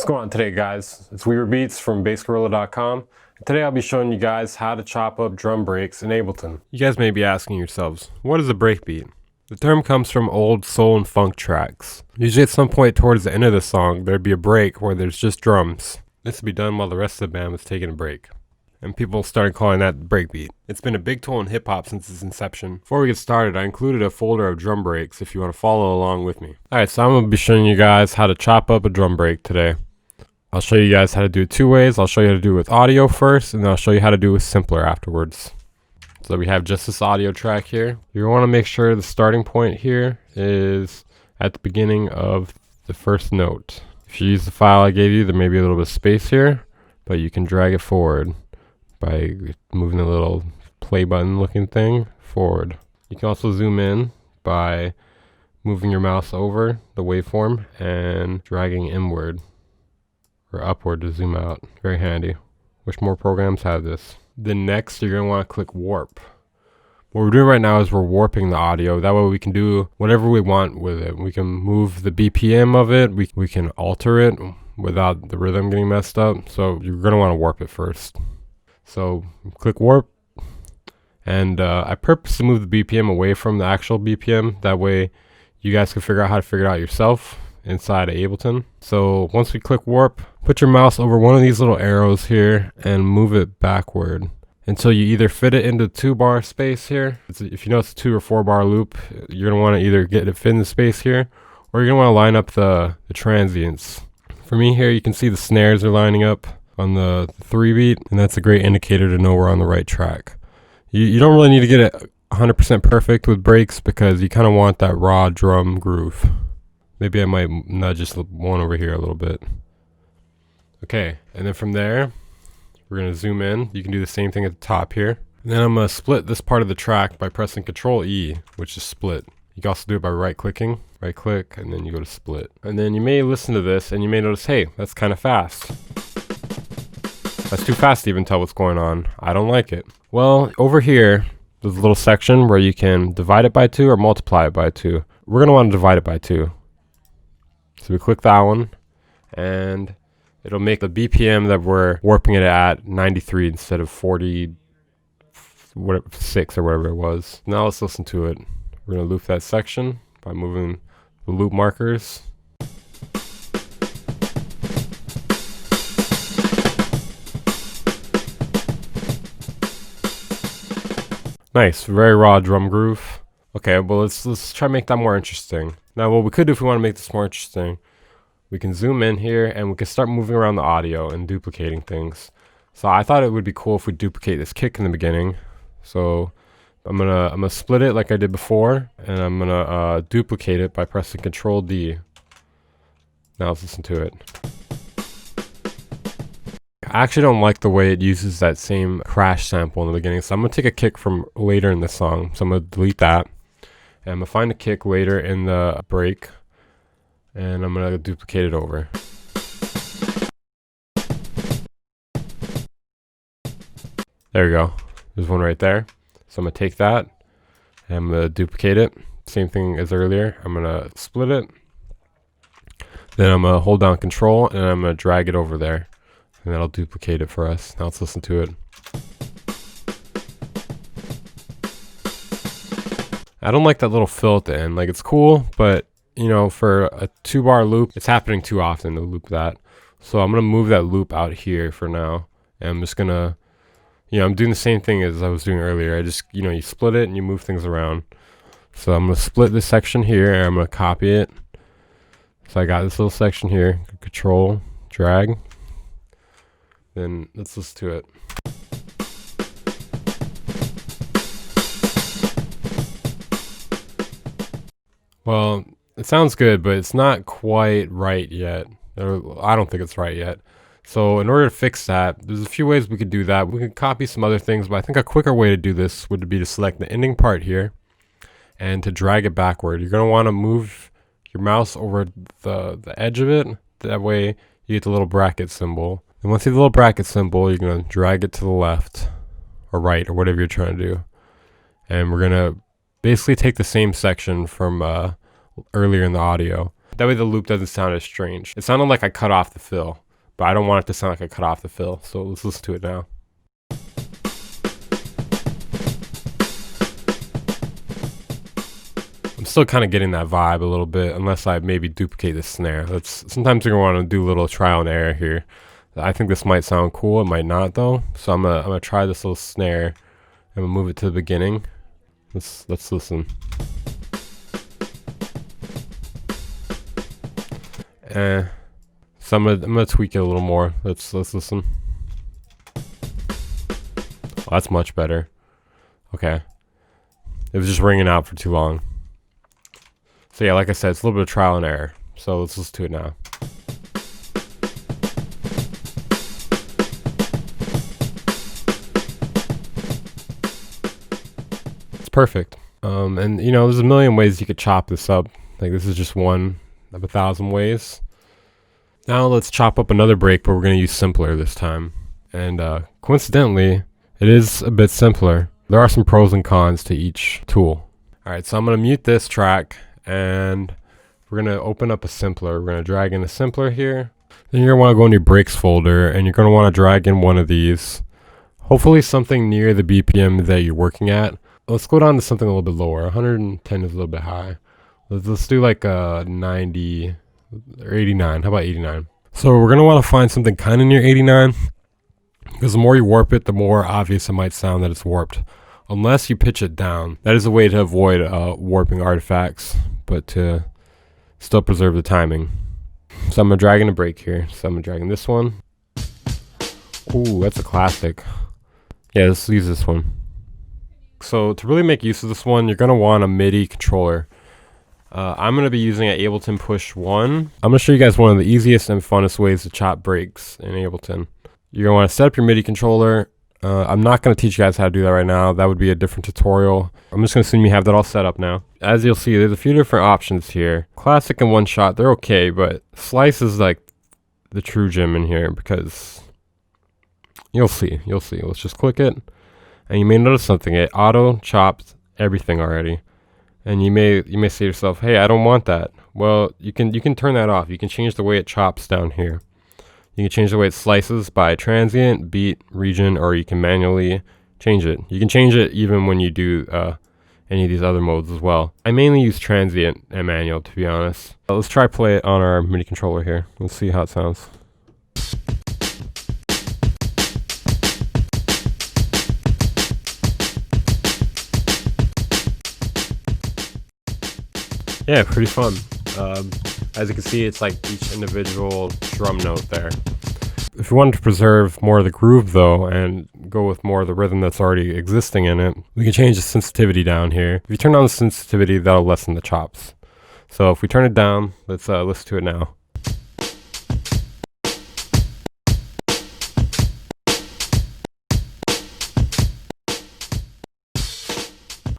going on today, guys? It's breakbeats from bassgorilla.com. Today I'll be showing you guys how to chop up drum breaks in Ableton. You guys may be asking yourselves, what is a breakbeat? The term comes from old soul and funk tracks. Usually at some point towards the end of the song, there'd be a break where there's just drums. This would be done while the rest of the band was taking a break. And people started calling that breakbeat. It's been a big tool in hip-hop since its inception. Before we get started, I included a folder of drum breaks if you want to follow along with me. Alright, so I'm going to be showing you guys how to chop up a drum break today. I'll show you guys how to do it two ways. I'll show you how to do it with audio first, and then I'll show you how to do it with simpler afterwards. So we have just this audio track here. You want to make sure the starting point here is at the beginning of the first note. If you use the file I gave you, there may be a little bit of space here, but you can drag it forward by moving the little play button looking thing forward. You can also zoom in by moving your mouse over the waveform and dragging inward or upward to zoom out. Very handy. Wish more programs have this. Then next, you're going to want to click warp. What we're doing right now is we're warping the audio. That way we can do whatever we want with it. We can move the BPM of it. We can alter it without the rhythm getting messed up. So you're going to want to warp it first. So click warp. And I purposely moved the BPM away from the actual BPM. That way you guys can figure out how to figure it out yourself inside of Ableton. So once we click warp, put your mouse over one of these little arrows here and move it backward until you either fit it into 2-bar space here. If you know it's a 2 or 4-bar loop, you're gonna want to either get it fit in the space here, or you're gonna want to line up the transients. For me here, you can see the snares are lining up on the 3 beat, and that's a great indicator to know we're on the right track. You don't really need to get it 100% perfect with breaks because you kind of want that raw drum groove. Maybe I might nudge this one over here a little bit. Okay, and then from there, we're going to zoom in. You can do the same thing at the top here. And then I'm going to split this part of the track by pressing Control E, which is split. You can also do it by right-clicking. Right-click, and then you go to split. And then you may listen to this, and you may notice, hey, that's kind of fast. That's too fast to even tell what's going on. I don't like it. Well, over here, there's a little section where you can divide it by 2 or multiply it by 2. We're going to want to divide it by 2. So we click that one, and it'll make the BPM that we're warping it at 93 instead of 46 or whatever it was. Now let's listen to it. We're going to loop that section by moving the loop markers. Nice, very raw drum groove. Okay, well let's try to make that more interesting. Now what we could do if we want to make this more interesting, we can zoom in here and we can start moving around the audio and duplicating things. So I thought it would be cool if we duplicate this kick in the beginning. So I'm gonna split it like I did before, and I'm gonna duplicate it by pressing Control D. Now let's listen to it. I actually don't like the way it uses that same crash sample in the beginning, so I'm going to take a kick from later in the song. So I'm going to delete that, and I'm going to find a kick later in the break, and I'm going to duplicate it over. There we go. There's one right there. So I'm going to take that, and I'm going to duplicate it. Same thing as earlier. I'm going to split it. Then I'm going to hold down Control, and I'm going to drag it over there. And that'll duplicate it for us. Now let's listen to it. I don't like that little fill at the end. Like, it's cool, but you know, for a 2-bar loop, it's happening too often to loop that. So I'm gonna move that loop out here for now. And I'm just gonna, I'm doing the same thing as I was doing earlier. I just, you split it and you move things around. So I'm gonna split this section here and I'm gonna copy it. So I got this little section here. Control, drag. Then let's listen to it. Well, it sounds good, but it's not quite right yet. I don't think it's right yet. So in order to fix that, there's a few ways we could do that. We could copy some other things, but I think a quicker way to do this would be to select the ending part here and to drag it backward. You're going to want to move your mouse over the edge of it. That way you get the little bracket symbol. And once you have the little bracket symbol, you're going to drag it to the left or right or whatever you're trying to do. And we're going to basically take the same section from earlier in the audio. That way the loop doesn't sound as strange. It sounded like I cut off the fill, but I don't want it to sound like I cut off the fill. So let's listen to it now. I'm still kind of getting that vibe a little bit, unless I maybe duplicate the snare. Sometimes you're gonna want to do a little trial and error here. I think this might sound cool, it might not though. So I'm gonna try this little snare. I'm gonna move it to the beginning. Let's listen. So I'm gonna tweak it a little more. Let's listen. Oh, that's much better. Okay. It was just ringing out for too long. So yeah, like I said, it's a little bit of trial and error. So let's listen to it now. It's perfect. And you know, there's a million ways you could chop this up. Like this is just one of 1,000 ways. Now let's chop up another break, but we're going to use simpler this time. And coincidentally, it is a bit simpler. There are some pros and cons to each tool. Alright, so I'm going to mute this track, and we're going to open up a simpler. We're going to drag in a simpler here. Then you're going to want to go in your breaks folder, and you're going to want to drag in one of these. Hopefully something near the BPM that you're working at. Let's go down to something a little bit lower. 110 is a little bit high. Let's do like 90 or 89. How about 89? So we're going to want to find something kind of near 89, because the more you warp it, the more obvious it might sound that it's warped. Unless you pitch it down. That is a way to avoid warping artifacts, but to still preserve the timing. So I'm going to drag in a break here. So I'm going to drag in this one. Ooh, that's a classic. Yeah, let's use this one. So to really make use of this one, you're going to want a MIDI controller. I'm going to be using an Ableton Push 1. I'm going to show you guys one of the easiest and funnest ways to chop breaks in Ableton. You're going to want to set up your MIDI controller. I'm not going to teach you guys how to do that right now. That would be a different tutorial. I'm just going to assume you have that all set up now. As you'll see, there's a few different options here. Classic and one shot, they're okay, but slice is like the true gem in here, because you'll see. Let's just click it. And you may notice something. It auto chopped everything already. And you may say to yourself, hey, I don't want that. Well, you can turn that off. You can change the way it chops down here. You can change the way it slices by transient, beat, region, or you can manually change it. You can change it even when you do any of these other modes as well. I mainly use transient and manual, to be honest. Let's try play it on our MIDI controller here. Let's see how it sounds. Yeah, pretty fun. As you can see, it's like each individual drum note there. If you wanted to preserve more of the groove though, and go with more of the rhythm that's already existing in it, we can change the sensitivity down here. If you turn on the sensitivity, that'll lessen the chops. So if we turn it down, let's listen to it now.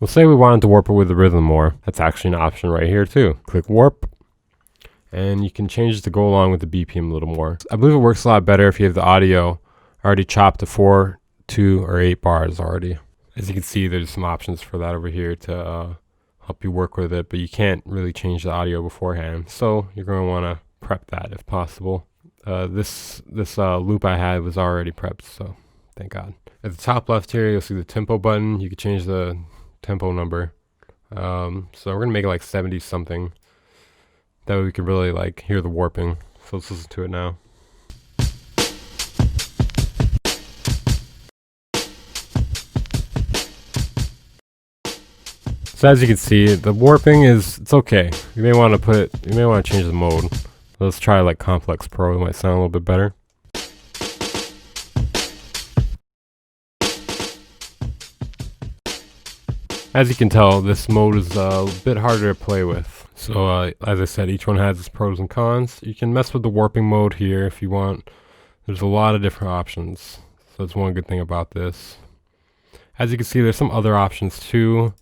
We'll say we wanted to warp it with the rhythm more. That's actually an option right here too. Click warp, and you can change it to go along with the BPM a little more. I believe it works a lot better if you have the audio already chopped to 4, 2, or 8 bars already. As you can see, there's some options for that over here to help you work with it, but you can't really change the audio beforehand. So you're going to want to prep that if possible. This loop I had was already prepped, so thank God. At the top left here, you'll see the tempo button. You can change the tempo number. So we're gonna make it like 70 something. That way we can really like hear the warping. So let's listen to it now. So as you can see, the warping it's okay. You may want to change the mode. Let's try like Complex Pro. It might sound a little bit better. As you can tell, this mode is a bit harder to play with. So as I said, each one has its pros and cons. You can mess with the warping mode here if you want. There's a lot of different options. So that's one good thing about this. As you can see, there's some other options too.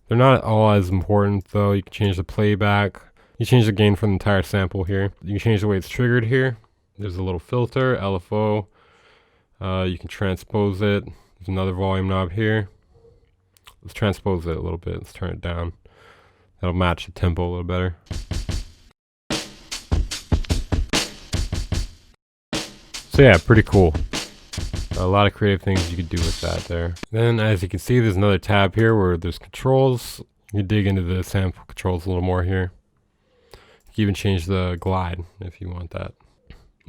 They're not all as important though. You can change the playback. You change the gain for the entire sample here. You can change the way it's triggered here. There's a little filter, LFO. You can transpose it. There's another volume knob here. Let's transpose it a little bit. Let's turn it down. That'll match the tempo a little better. So yeah, pretty cool. A lot of creative things you could do with that there. Then as you can see, there's another tab here where there's controls. You can dig into the sample controls a little more here. You can even change the glide if you want that.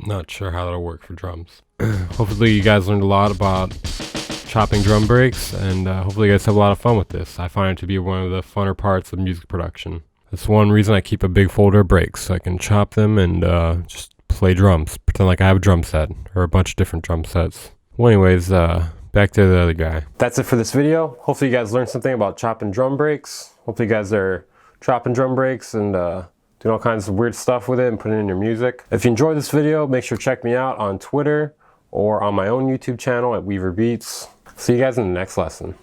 Not sure how that'll work for drums. Hopefully you guys learned a lot about chopping drum breaks, and hopefully you guys have a lot of fun with this. I find it to be one of the funner parts of music production. That's one reason I keep a big folder of breaks, so I can chop them and just play drums. Pretend like I have a drum set, or a bunch of different drum sets. Well anyways, back to the other guy. That's it for this video. Hopefully you guys learned something about chopping drum breaks. Hopefully you guys are chopping drum breaks and doing all kinds of weird stuff with it and putting it in your music. If you enjoyed this video, make sure to check me out on Twitter or on my own YouTube channel at Weaver Beats. See you guys in the next lesson.